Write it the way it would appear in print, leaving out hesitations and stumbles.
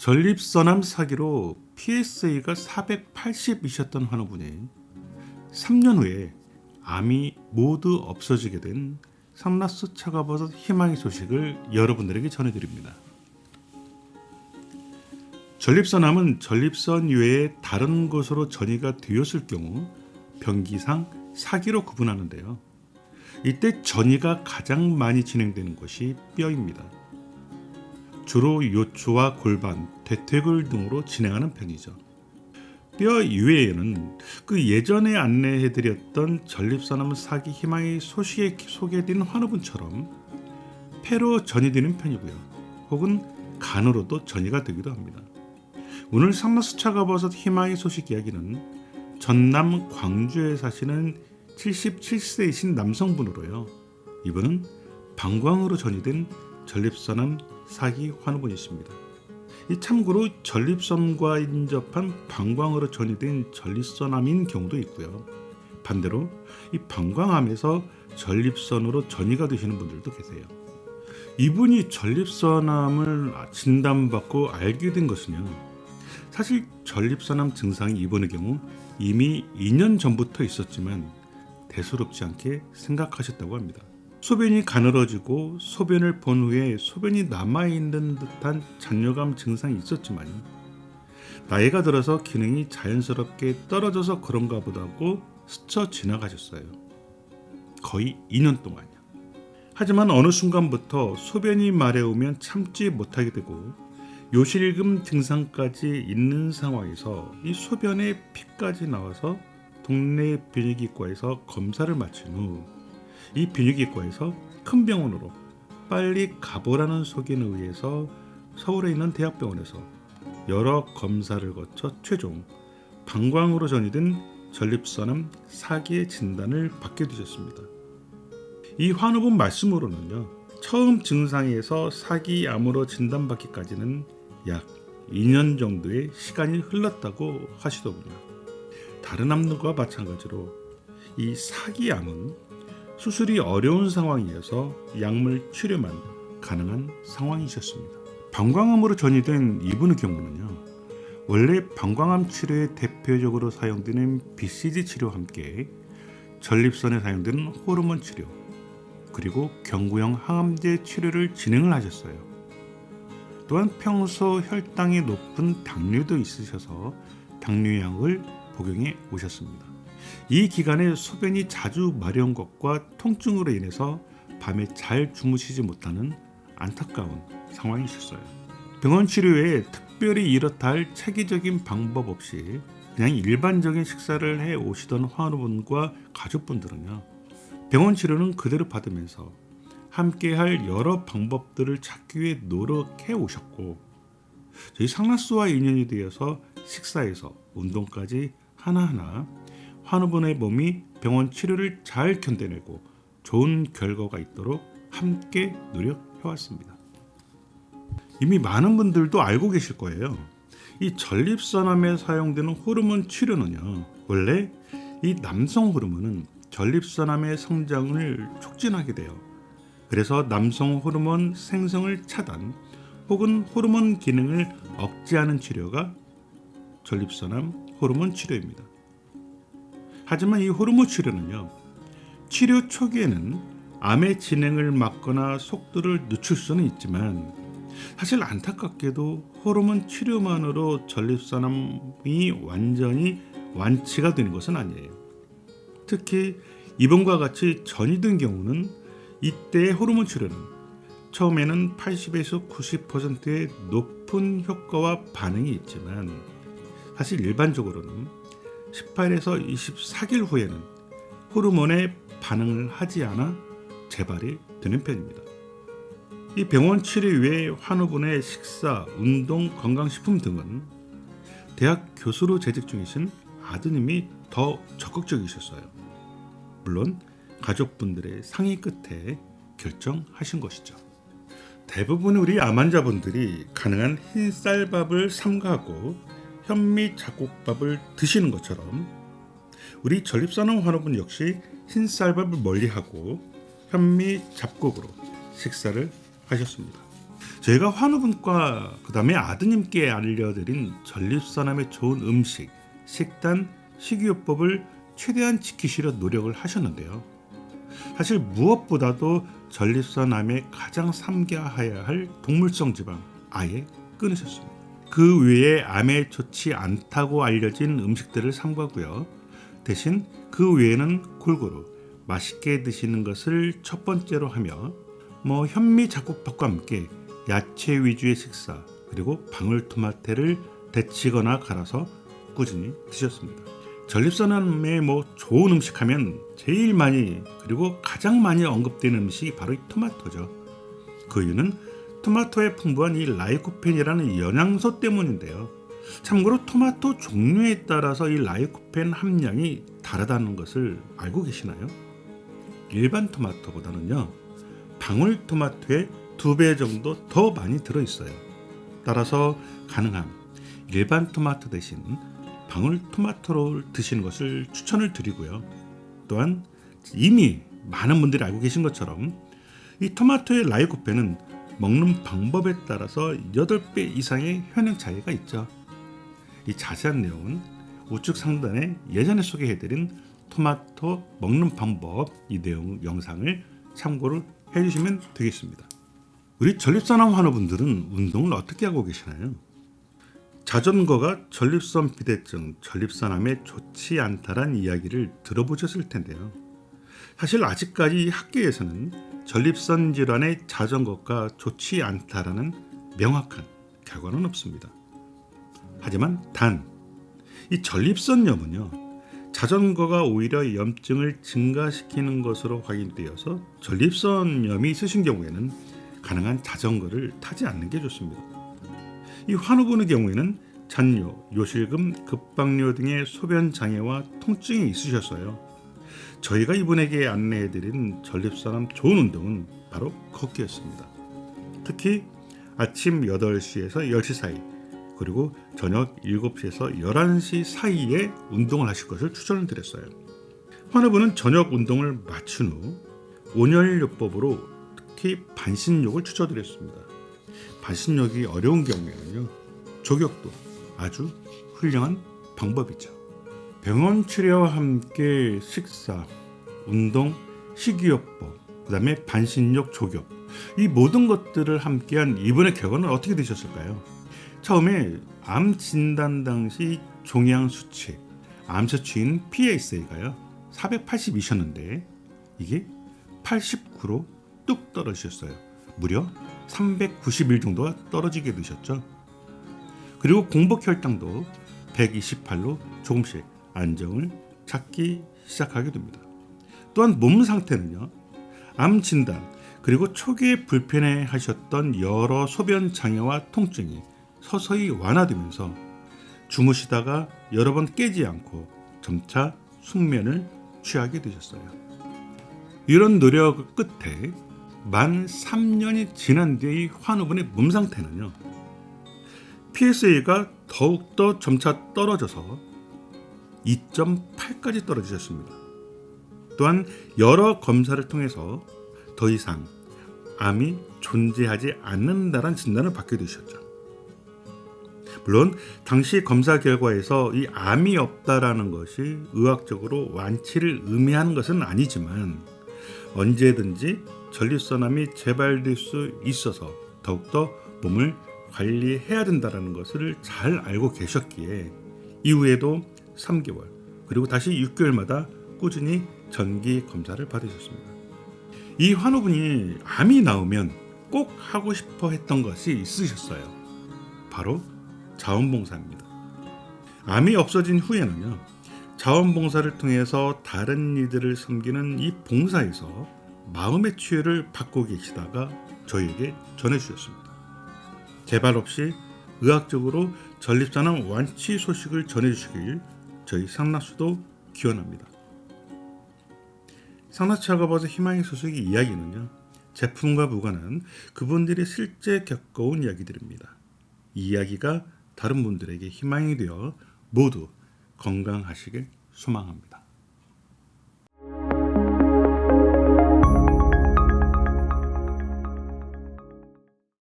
전립선암 사기로 PSA가 480이셨던 환우분이 3년 후에 암이 모두 없어지게 된 상라수 차가버섯 희망의 소식을 여러분들에게 전해드립니다. 전립선암은 전립선 외에 다른 곳으로 전이가 되었을 경우 병기상 사기로 구분하는데요. 이때 전이가 가장 많이 진행되는 것이 뼈입니다. 주로 요추와 골반, 대퇴골 등으로 진행하는 편이죠. 뼈 이외에는 그 예전에 안내해드렸던 전립선암 사기 희망의 소식에 소개된 환우분처럼 폐로 전이되는 편이고요. 혹은 간으로도 전이가 되기도 합니다. 오늘 상라수 차가버섯 희망의 소식 이야기는 전남 광주에 사시는 77세이신 남성분으로요. 이분은 방광으로 전이된 전립선암 사기 환우분이십니다. 참고로 전립선과 인접한 방광으로 전이된 전립선암인 경우도 있고요. 반대로 이 방광암에서 전립선으로 전이가 되시는 분들도 계세요. 이분이 전립선암을 진단받고 알게 된 것은요. 사실 전립선암 증상이 이분의 경우 이미 2년 전부터 있었지만 대수롭지 않게 생각하셨다고 합니다. 소변이 가늘어지고 소변을 본 후에 소변이 남아있는 듯한 잔뇨감 증상이 있었지만 나이가 들어서 기능이 자연스럽게 떨어져서 그런가 보다고 스쳐 지나가셨어요. 거의 2년 동안요. 하지만 어느 순간부터 소변이 마려우면 참지 못하게 되고 요실금 증상까지 있는 상황에서 이 소변에 피까지 나와서 동네 비뇨기과에서 검사를 마친 후 이 비뇨기과에서 큰 병원으로 빨리 가보라는 소견에 의해서 서울에 있는 대학병원에서 여러 검사를 거쳐 최종 방광으로 전이된 전립선암 사기의 진단을 받게 되셨습니다. 이 환우분 말씀으로는요. 처음 증상에서 사기암으로 진단받기까지는 약 2년 정도의 시간이 흘렀다고 하시더군요. 다른 암과 마찬가지로 이 사기암은 수술이 어려운 상황이어서 약물 치료만 가능한 상황이셨습니다. 방광암으로 전이된 이분의 경우는요. 원래 방광암 치료에 대표적으로 사용되는 BCG 치료와 함께 전립선에 사용되는 호르몬 치료 그리고 경구형 항암제 치료를 진행을 하셨어요. 또한 평소 혈당이 높은 당뇨도 있으셔서 당뇨약을 복용해 오셨습니다. 이 기간에 소변이 자주 마려운 것과 통증으로 인해서 밤에 잘 주무시지 못하는 안타까운 상황이셨어요. 병원 치료에 특별히 이렇다 할 체계적인 방법 없이 그냥 일반적인 식사를 해 오시던 환우분과 가족분들은요. 병원 치료는 그대로 받으면서 함께 할 여러 방법들을 찾기 위해 노력해 오셨고 저희 상라수와 인연이 되어서 식사에서 운동까지 하나하나 환우분의 몸이 병원 치료를 잘 견뎌내고 좋은 결과가 있도록 함께 노력해왔습니다. 이미 많은 분들도 알고 계실 거예요. 이 전립선암에 사용되는 호르몬 치료는요. 원래 이 남성 호르몬은 전립선암의 성장을 촉진하게 돼요. 그래서 남성 호르몬 생성을 차단 혹은 호르몬 기능을 억제하는 치료가 전립선암 호르몬 치료입니다. 하지만 이 호르몬 치료는요. 치료 초기에는 암의 진행을 막거나 속도를 늦출 수는 있지만 사실 안타깝게도 호르몬 치료만으로 전립선암이 완전히 완치가 되는 것은 아니에요. 특히 이번과 같이 전이된 경우는 이때의 호르몬 치료는 처음에는 80에서 90%의 높은 효과와 반응이 있지만 사실 일반적으로는 18에서 24개월 후에는 호르몬에 반응을 하지 않아 재발이 되는 편입니다. 이 병원 치료 외에 환우분의 식사, 운동, 건강식품 등은 대학 교수로 재직 중이신 아드님이 더 적극적이셨어요. 물론 가족분들의 상의 끝에 결정하신 것이죠. 대부분 우리 암 환자분들이 가능한 흰쌀밥을 삼가하고 현미 잡곡밥을 드시는 것처럼 우리 전립선암 환우분 역시 흰쌀밥을 멀리하고 현미 잡곡으로 식사를 하셨습니다. 제가 환우분과 그 다음에 아드님께 알려드린 전립선암에 좋은 음식, 식단, 식이요법을 최대한 지키시려 노력을 하셨는데요. 사실 무엇보다도 전립선암에 가장 삼가해야 할 동물성 지방 아예 끊으셨습니다. 그 외에 암에 좋지 않다고 알려진 음식들을 삼가고요. 대신 그 외에는 골고루 맛있게 드시는 것을 첫 번째로 하며 현미 잡곡밥과 함께 야채 위주의 식사 그리고 방울토마토를 데치거나 갈아서 꾸준히 드셨습니다. 전립선암에 좋은 음식 하면 제일 많이 그리고 가장 많이 언급되는 음식이 바로 이 토마토죠. 그 이유는 토마토에 풍부한 이 라이코펜이라는 영양소 때문인데요. 참고로 토마토 종류에 따라서 이 라이코펜 함량이 다르다는 것을 알고 계시나요? 일반 토마토보다는요, 방울토마토의 2배 정도 더 많이 들어있어요. 따라서 가능한 일반 토마토 대신 방울토마토를 드시는 것을 추천을 드리고요. 또한 이미 많은 분들이 알고 계신 것처럼 이 토마토의 라이코펜은 먹는 방법에 따라서 8배 이상의 효능 차이가 있죠. 이 자세한 내용은 우측 상단에 예전에 소개해드린 토마토 먹는 방법 이 내용 영상을 참고를 해주시면 되겠습니다. 우리 전립선암 환우분들은 운동을 어떻게 하고 계시나요? 자전거가 전립선 비대증, 전립선암에 좋지 않다란 이야기를 들어보셨을 텐데요. 사실 아직까지 학계에서는 전립선 질환의 자전거가 좋지 않다라는 명확한 결과는 없습니다. 하지만 단 이 전립선염은요, 자전거가 오히려 염증을 증가시키는 것으로 확인되어서 전립선염이 있으신 경우에는 가능한 자전거를 타지 않는 게 좋습니다. 이 환우분의 경우에는 잔뇨, 요실금, 급박뇨 등의 소변 장애와 통증이 있으셨어요. 저희가 이분에게 안내해드린 전립선암 좋은 운동은 바로 걷기였습니다. 특히 아침 8시에서 10시 사이 그리고 저녁 7시에서 11시 사이에 운동을 하실 것을 추천을 드렸어요. 환우분은 저녁 운동을 마친 후 온열요법으로 특히 반신욕을 추천드렸습니다. 반신욕이 어려운 경우에는요, 족욕도 아주 훌륭한 방법이죠. 병원 치료와 함께 식사, 운동, 식이요법, 그 다음에 반신욕, 족욕 이 모든 것들을 함께한 이분의 결과는 어떻게 되셨을까요? 처음에 암 진단 당시 종양 수치, 암 수치인 PSA가요 480이셨는데 이게 89로 뚝 떨어지셨어요. 무려 391 정도가 떨어지게 되셨죠. 그리고 공복혈당도 128로 조금씩 안정을 찾기 시작하게 됩니다. 또한 몸 상태는요, 암 진단 그리고 초기에 불편해 하셨던 여러 소변 장애와 통증이 서서히 완화되면서 주무시다가 여러 번 깨지 않고 점차 숙면을 취하게 되셨어요. 이런 노력 끝에 만 3년이 지난 뒤의 환우분의 몸 상태는요, PSA가 더욱더 점차 떨어져서 2.8까지 떨어지셨습니다. 또한 여러 검사를 통해서 더 이상 암이 존재하지 않는다는 진단을 받게 되셨죠. 물론 당시 검사 결과에서 이 암이 없다라는 것이 의학적으로 완치를 의미하는 것은 아니지만 언제든지 전립선암이 재발될 수 있어서 더욱더 몸을 관리해야 된다는 것을 잘 알고 계셨기에 이후에도 3개월 그리고 다시 6개월마다 꾸준히 정기 검사를 받으셨습니다. 이 환우분이 암이 나오면 꼭 하고 싶어 했던 것이 있으셨어요. 바로 자원봉사입니다. 암이 없어진 후에는요, 자원봉사를 통해서 다른 이들을 섬기는 이 봉사에서 마음의 치유를 받고 계시다가 저희에게 전해주셨습니다. 재발 없이 의학적으로 전립선암 완치 소식을 전해주시길 저희 상나수도 기원합니다. 상나수 작업에서 희망의 소식의 이야기는요, 제품과 무관한 그분들이 실제 겪어온 이야기들입니다. 이 이야기가 다른 분들에게 희망이 되어 모두 건강하시길 소망합니다.